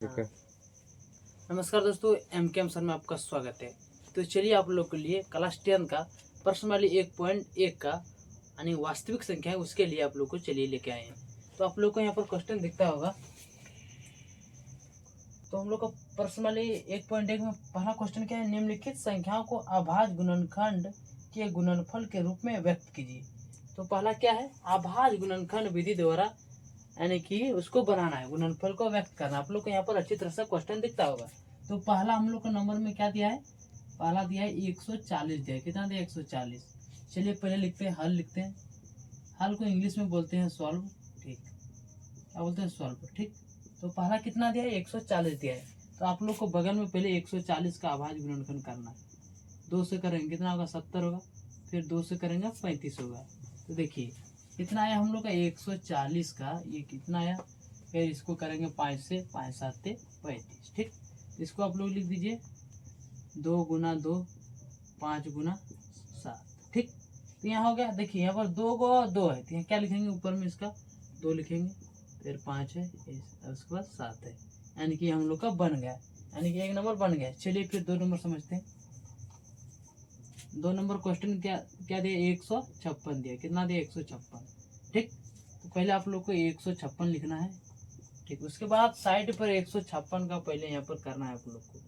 ठीक है। नमस्कार दोस्तों, एम सर में आपका स्वागत है। तो चलिए आप लोग के लिए क्लास 10 का प्रश्न वाली 1.1 का यानी वास्तविक संख्या है उसके लिए आप लोग को चलिए लेके आए हैं। तो आप लोग को यहाँ पर क्वेश्चन दिखता होगा। तो हम लोग का प्रश्न वाली 1.1 में पहला क्वेश्चन क्या है, निम्नलिखित संख्याओं को अभाज्य गुणनखंड के गुणनफल के रूप में व्यक्त कीजिए। तो पहला क्या है, अभाज्य गुणनखंड विधि द्वारा यानी कि उसको बनाना है, गुणनफल को व्यक्त करना। आप लोग को यहाँ पर अच्छी तरह से क्वेश्चन दिखता होगा। तो पहला हम लोग को नंबर में क्या दिया है, पहला दिया है 140 दिया है। कितना दिया है 140। चलिए पहले लिखते हैं, हल लिखते हैं। हल को इंग्लिश में बोलते हैं सॉल्व। ठीक, क्या बोलते हैं सॉल्व। ठीक, तो पहला कितना दिया है 140 दिया है। तो आप लोग को बगल में पहले 140 का अभाज्य गुणनखंड करना है। 2 से करेंगे कितना होगा 70 होगा, फिर 2 से करेंगे 35 होगा। तो देखिए कितना आया हम लोग का 140 का, ये कितना आया। फिर इसको करेंगे 5 से, 5 7 35। ठीक, इसको आप लोग लिख दीजिए 2 गुना 2 5 गुना 7। ठीक, तो यहाँ हो गया। देखिए यहाँ पर 2 को 2 है, तो यहाँ क्या लिखेंगे, ऊपर में इसका 2 लिखेंगे, फिर 5 है, उसके बाद 7 है, यानी कि हम लोग का बन गया, यानी कि एक नंबर बन गया। चलिए फिर 2 नंबर समझते हैं। 2 नंबर क्वेश्चन क्या क्या दिया, 156 दिया। कितना दिया 156। ठीक, तो पहले आप लोग को 156 लिखना है। ठीक, उसके बाद साइड पर 156 का पहले यहाँ पर करना है आप लोग को।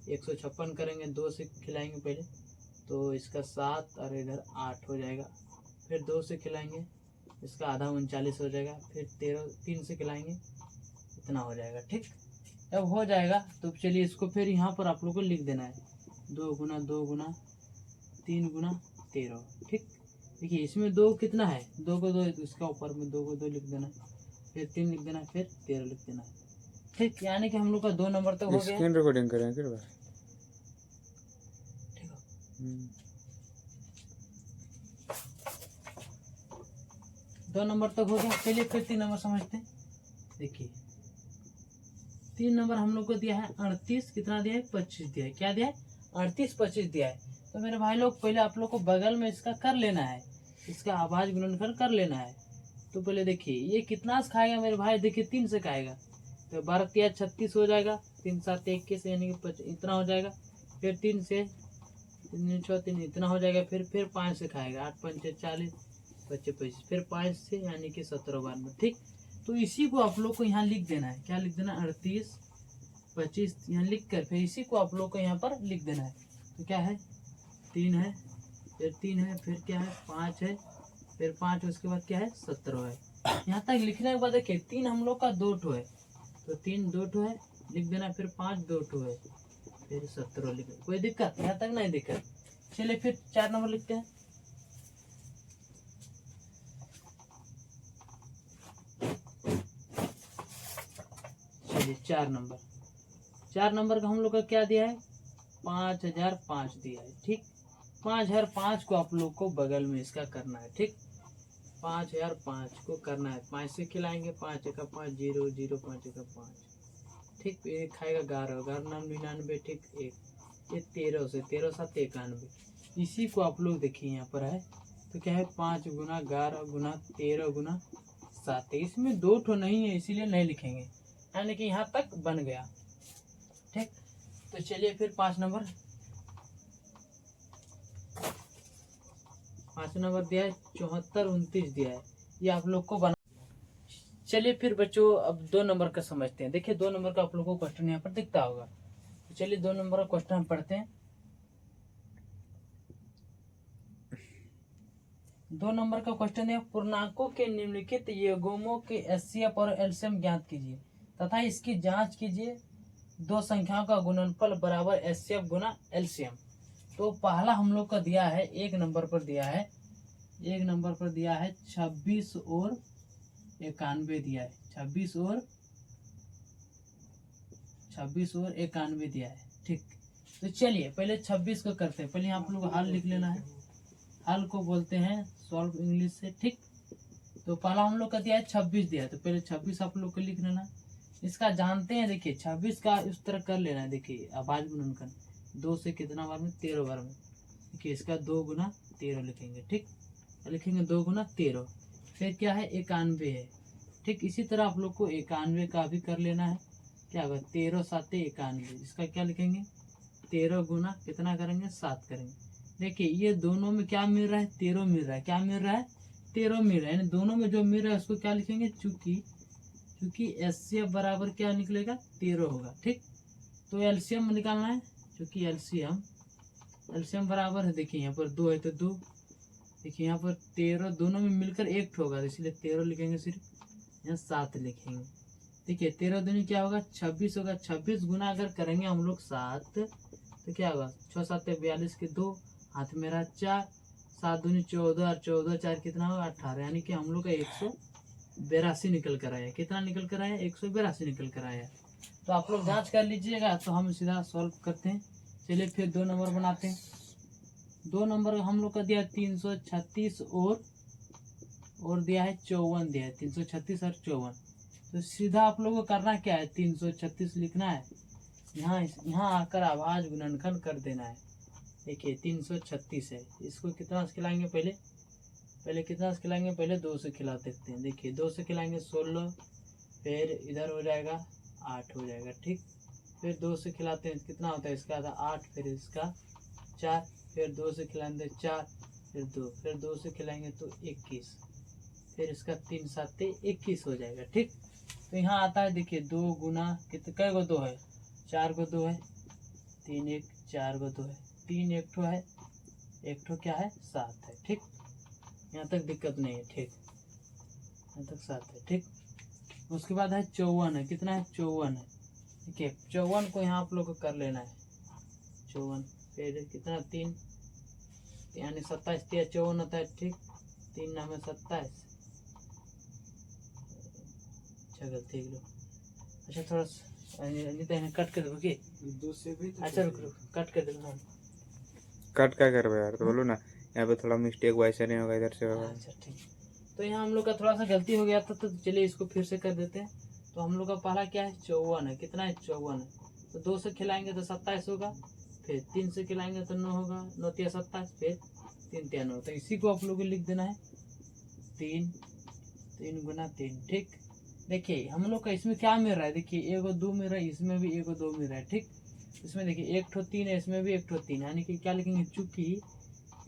156 करेंगे, 2 से खिलाएंगे पहले, तो इसका 7 और इधर 8 हो जाएगा। फिर 2 से खिलाएंगे, इसका आधा 39 हो जाएगा। फिर 3 से खिलाएंगे, इतना हो जाएगा। ठीक, जब हो जाएगा तो चलिए इसको फिर यहाँ पर आप लोग को लिख देना है 2 गुना 2 गुना 3 गुना 13। ठीक, देखिए इसमें 2 कितना है, 2 को 2, इसका ऊपर में 2 को 2 लिख देना, फिर 3 लिख देना, फिर 13 लिख देना। ठीक, यानी कि हम लोग का 2 नंबर तक हो गया। स्क्रीन रिकॉर्डिंग करें फिर बार। ठीक है, 2 नंबर तक हो गया। चलिए फिर 3 नंबर समझते हैं। देखिए 3 नंबर हम लोग को दिया है 38, कितना दिया है 25 दिया है। क्या दिया है 38 25 दिया है। तो मेरे भाई लोग पहले आप लोग को बगल में इसका कर लेना है, इसका अभाज्य गुणनफल कर लेना है। तो पहले देखिए ये कितना से खाएगा मेरे भाई, देखिए 3 से खाएगा, तो 12 3 36 हो जाएगा, 3 7 21 यानी कि इतना हो जाएगा। फिर 3 से 3 6 3 इतना हो जाएगा। फिर 5 से खाएगा, 8 5 40 25 25, फिर 5 से यानी कि 17 92। ठीक, तो इसी को आप लोग को यहाँ लिख देना है। क्या लिख देना, 38 25 यहाँ लिख कर फिर इसी को आप लोग को यहाँ पर लिख देना है। तो क्या है 3 है, फिर 3 है, फिर क्या है 5 है, फिर 5, उसके बाद क्या है 17 है। यहाँ तक लिखने के बाद देखिए 3 हम लोग का 2 ठो है, तो 3 2 ठो है लिख देना, फिर 5 2 ठो है, फिर 17 लिख। कोई दिक्कत यहाँ तक नहीं दिक्कत। चलिए फिर 4 नंबर लिखते हैं। चलिए 4 नंबर का हम लोग का क्या दिया है 5005 दिया है। ठीक, 5005 को आप लोग को बगल में इसका करना है। ठीक, 5005 को करना है, 5 से खिलाएंगे, 5 का 5 0 0 5 का 5। ठीक, एक खाएगा 11 11 99। ठीक, एक ये 13 से 13 7 91। इसी को आप लोग देखिए यहाँ पर है, तो क्या है 5 गुना 11 गुना 13 गुना 7। इसमें 2 ठो नहीं है इसीलिए नहीं लिखेंगे, यानी कि यहाँ तक बन गया। ठीक, तो चलिए फिर 5 नंबर दिया है 74 29 दिया है, ये आप लोग को बना। चलिए फिर बच्चों अब 2 नंबर का समझते हैं। देखिए 2 नंबर का आप लोगों को क्वेश्चन यहाँ पर दिखता होगा। तो चलिए 2 नंबर का क्वेश्चन हम पढ़ते हैं। 2 नंबर का क्वेश्चन है, पूर्णांकों के निम्नलिखित योगों के एचसीएफ और एलसीएम ज्ञात कीजिए तथा इसकी जांच कीजिए। 2 संख्याओं का गुणनफल बराबर एचसीएफ गुना एलसीएम। तो पहला हम लोग का दिया है 1 नंबर पर दिया है, 1 नंबर पर दिया है 26 और 91 दिया है, 26 और 91 दिया है। ठीक, तो चलिए पहले 26 को करते हैं। पहले आप लोग हल लिख लेना है, हल को बोलते हैं सॉल्व इंग्लिश से। ठीक, तो पहला हम लोग का दिया है 26 दिया है, तो पहले 26 आप लोग को लिख लेना। इसका जानते हैं, देखिए 26 का इस तरह कर लेना है। देखिए अभाज्य गुणनखंड 2 से कितना बार में 13 बार में, देखिए इसका 2 गुना 13 लिखेंगे। ठीक, लिखेंगे 2 गुना 13, फिर क्या है 91 है। ठीक, इसी तरह आप लोग को 91 का भी कर लेना है। क्या होगा 13 7 91। इसका क्या लिखेंगे 13 गुना कितना करेंगे 7 करेंगे। देखिए ये दोनों में क्या मिल रहा है 13 मिल रहा है, क्या मिल रहा है 13 मिल रहा है, यानी दोनों में जो मिल रहा है उसको क्या लिखेंगे चूंकि एचसीएफ बराबर क्या निकलेगा 13 होगा। ठीक, तो एलसीएम निकालना है, चूंकि एलसीएम बराबर है, देखिए यहाँ पर 2 है तो 2, देखिए यहाँ पर 13 दोनों में मिलकर 1 होगा, इसलिए 13 लिखेंगे, सिर्फ यहाँ 7 लिखेंगे। देखिए 13 दूनी क्या होगा 26 होगा, 26 गुना अगर करेंगे हम लोग 7 तो क्या होगा 6 7 42 के 2 हाथ में रहा 4, 7 दूनी 14 और 14 4 कितना होगा 18, यानी कि हम लोग का 182 निकल कर आया। कितना निकल कर आया 182 निकल कर आया। तो आप लोग जांच कर लीजिएगा। तो हम सीधा सॉल्व करते हैं। चलिए फिर 2 नंबर बनाते हैं। 2 नंबर हम लोग का दिया 336 और दिया है 54 दिया है, 336 और 54। तो सीधा आप लोगों को करना क्या है 336 लिखना है, यहाँ आकर आवाज गुणनखंड कर देना है। देखिए 336 है, इसको कितना से खिलाएंगे पहले कितना से खिलाएंगे, पहले 2 से खिला देखते हैं। देखिए 2 से खिलाएंगे 16, फिर इधर हो जाएगा 8 हो जाएगा। ठीक, फिर 2 से खिलाते हैं कितना होता है इसका आधा 8, फिर इसका 4, फिर 2 से खिलाएंगे 4, फिर 2, फिर 2 से खिलाएंगे तो 21, फिर इसका 3 7 21 हो जाएगा। ठीक, तो यहाँ आता है देखिए 2 गुना कितने कै गो 2 है 4 गो 2 है, 3 1 4 गो 2 है, 3 एक ठो है, एक ठो क्या है 7 है। ठीक, यहाँ तक दिक्कत नहीं है। ठीक, यहाँ तक 7 है। ठीक, उसके बाद है 54 है, कितना है 54 है। ठीक है, 54 को यहाँ आप लोग को कर लेना है 54, फिर कितना 3 यानी 27 3 54 होता है। ठीक, 3 नाम है 27, अच्छा गलती लो, अच्छा थोड़ा नहीं कट कर दो कि 2 से भी, अच्छा रुक कट कर दो, कट क्या कर यार, तो बोलो ना यहाँ पे थोड़ा मिस्टेक वैसे नहीं होगा, इधर से होगा। अच्छा ठीक, तो यहाँ हम लोग का थोड़ा सा गलती हो गया था, तो चलिए इसको फिर से कर देते हैं। तो हम लोग का पहला क्या है 54 है, कितना है 54 है, तो 2 से खिलाएंगे तो 27 होगा, फिर 3 से खिलाएंगे तो 9 होगा, 9 3 27, फिर 3 3 9, तो इसी को आप लोग को लिख देना है 3 गुना 3। ठीक, देखिए हम लोग का इसमें क्या मिल रहा है, देखिए 1 2 मिल रहा है, इसमें भी 1 2 मिल रहा है। ठीक, इसमें देखिए 1 ठो 3 है, इसमें भी 1 ठो 3, यानी कि क्या लिखेंगे चूंकि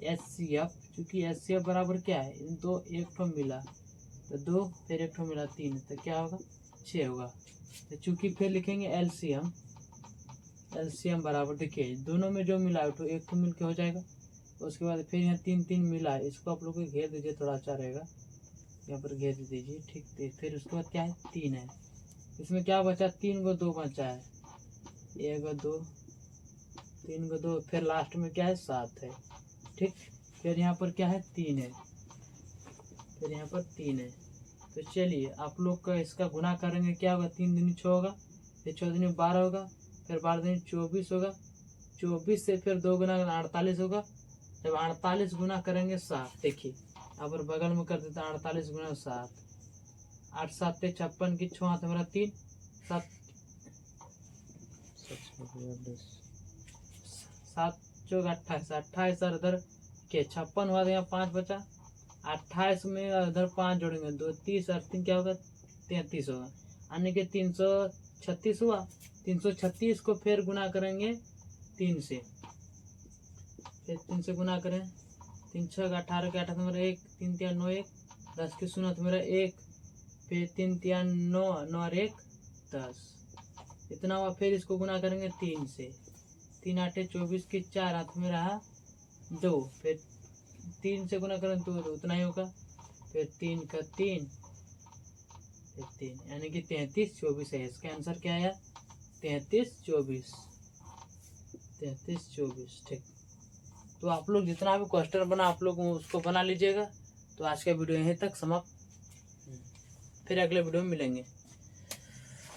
एचसीएफ बराबर क्या है इन दो, 1 ठो मिला तो 2, फिर 1 ठो मिला 3, तो क्या होगा 6 होगा। तो चूंकि फिर लिखेंगे एलसीएम बराबर, देखिए दोनों में जो मिला तो 1 ठो मिल के हो जाएगा। उसके बाद फिर यहाँ 3 3 मिला है, इसको आप लोग को घेर दीजिए, थोड़ा अच्छा रहेगा, यहाँ पर घेर दीजिए। ठीक, फिर उसके बाद क्या है 3 है, इसमें क्या बचा 3 गो 2 बचा है, 1 2 3 गो 2, फिर लास्ट में क्या है 7 है। ठीक, फिर यहाँ पर क्या है 3 है, फिर यहाँ पर 3 है। तो चलिए आप लोग का इसका गुना करेंगे, क्या होगा 3 दूनी 6 होगा, फिर 6 दूनी 12 होगा, फिर 12 दूनी 24 होगा, 24 से फिर 2 गुना 48 होगा। जब 48 गुना करेंगे 7, देखिए अब बगल में कर देते हैं 48 गुना 7, 8 7 56 की 6 हाथ मेरा 3 7 7 चौक 28, 28 और इधर के 56 हुआ, यहाँ 5 बचा, 28 में इधर 5 जोड़ेंगे 2 30 और 3 क्या होगा 33 होगा, यानी कि 336 हुआ। 336 को फिर गुना करेंगे 3 से, फिर 3 से गुना करें, 3 6 18 के 18 मेरा 1, 3 3 9 1 10 की 0 मेरा 1, फिर 3 3 9 9 और 1 10, इतना हुआ। फिर इसको गुना करेंगे 3 से, 3 8 24 की 4 हाथ में रहा 2, फिर 3 से गुना करें तो उतना ही होगा, फिर 3 का 3 फिर 3, यानी कि 33 24 है। इसका आंसर क्या आया 33 24। ठीक, तो आप लोग जितना भी क्वेश्चन बना आप लोग उसको बना लीजिएगा। तो आज का वीडियो यहीं तक समाप्त, फिर अगले वीडियो में मिलेंगे।